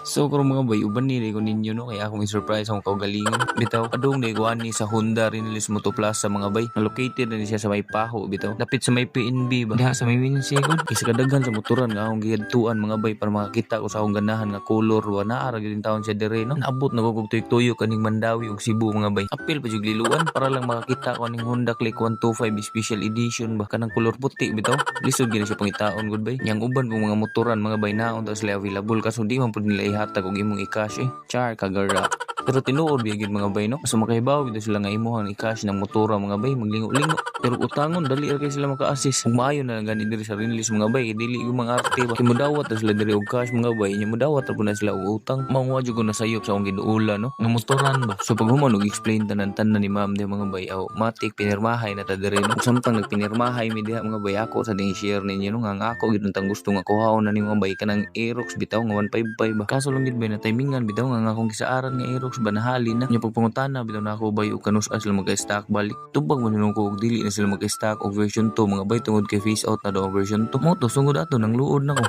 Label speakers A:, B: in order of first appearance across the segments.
A: So kung mga bay, uban nila ko ninyo no, kaya akong i-surprise akong kaugalingon. Bitaw, adong na iguan ni sa Honda Rinilis Motoplaza mga bay. Located na siya sa may Paho, bitaw. Dapit sa may PNB ba? Diha sa may Winsigod. Kasi kadaghan sa motoran nga akong gihadtuan mga bay para makakita ko sa akong ganahan nga color. Wala ara gyud taon siya dire no. Naabot na ko kog tuyo kaning Mandawi ug Cebu mga bay. Apil pa jud liluan para lang makakita ko ning Honda Click 125 Special Edition ba kanang color puti bitaw. Lisod gyud siya pangitaon gud bay. Yang uban kong mga motoran mga bay naon ta sila available kaso di man pud nila ihatag og imong i-cash Char kagara. Pero tinuod biyagid mga bay no. So makahibaw bitaw sila nga imuhang i-cash ng motora mga bay maglingo-lingo. Pero utangon dali ra kay sila maka-assist. Kung maayo na lang gani diri sa Rinilis mga bay dili yung mga arte ba. Kay modawat ta sila diri og cash mga bay. Nya modawat ra pud na sila og utang. Mao jud ko nasayop sa akong giduula no. Nga motoran ba. So pag human og explain tanan-tanan ni ma'am di mga bay aw matik pinirmahay na ta diri no. Samtang nagpinirmahay mi diha mga bay ako sa ding share ninyo no nga ako gid tang gusto nga kuhaon na ni mga bay kanang Aerox bitaw nga 155 ba. Kaso lang gid bay na timingan bitaw nga akong gisaaran nga Aerox ba nahali na. Nya pagpangutana bitaw na ako bay og kanus-a sila mag-stock balik. Tubag man ko og dili na sila mag-stock og version 2 mga bay tungod kay face out na daw ang version 2. Mo to sungod ato nang luod na ko.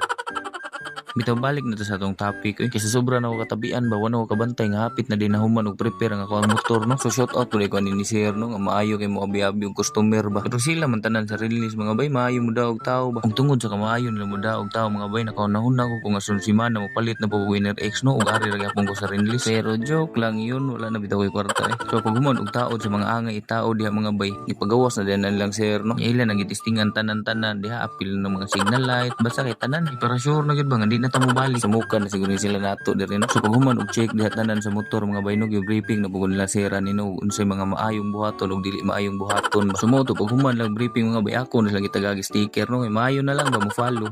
A: Bitaw balik na to sa atong topic kasi sobra na ako katabian ba wala ko kabantay nga hapit na din nahuman og prepare nga ako ang motor no. So shout out tuloy ko ni Sir no nga maayo kay mo abi-abi og customer ba. Pero sila man tanan sa Rinilis mga bay maayo mo daw og tao ba. Ug tungod sa kamaayo nila mo daw og tao mga bay nakaunahon na ko kung asun si man mo palit na po Winner X no ug ari ra gyapon ko sa Rinilis. Pero joke lang yun wala na bitaw koy kwarta So pag human og tao sa mga angay tao diha mga bay ipagawas na din lang Sir no. Ila nagitistingan tanan-tanan diha apil ng mga signal light basta kay tanan para sure na gid ba nga di na ta mobalik sa muka na siguro sila nato diri no. So pag human og check diha tanan sa motor mga baynog yung briefing na pugod nila sira nino unsay mga maayong buhaton ug dili maayong buhaton. So mo to pag human lang briefing mga bay ako na lagi tagagi sticker no maayo na lang ba mo follow.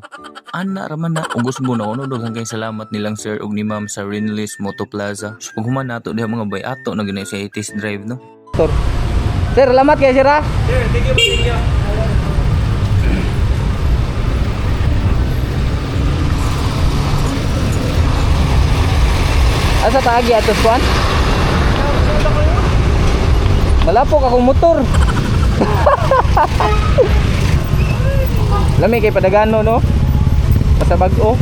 A: Ana raman na ug gusto mo na uno daghang kay salamat nilang sir ug ni ma'am sa Rinilis Motoplaza. So pag human nato diha mga bay ato na gina sa test drive no.
B: Sir, salamat kay sir ha.
C: Sir, thank you.
B: Asa taagi atos kuan? Malapok akong motor. Lami kay padagano no. Pasabag-o.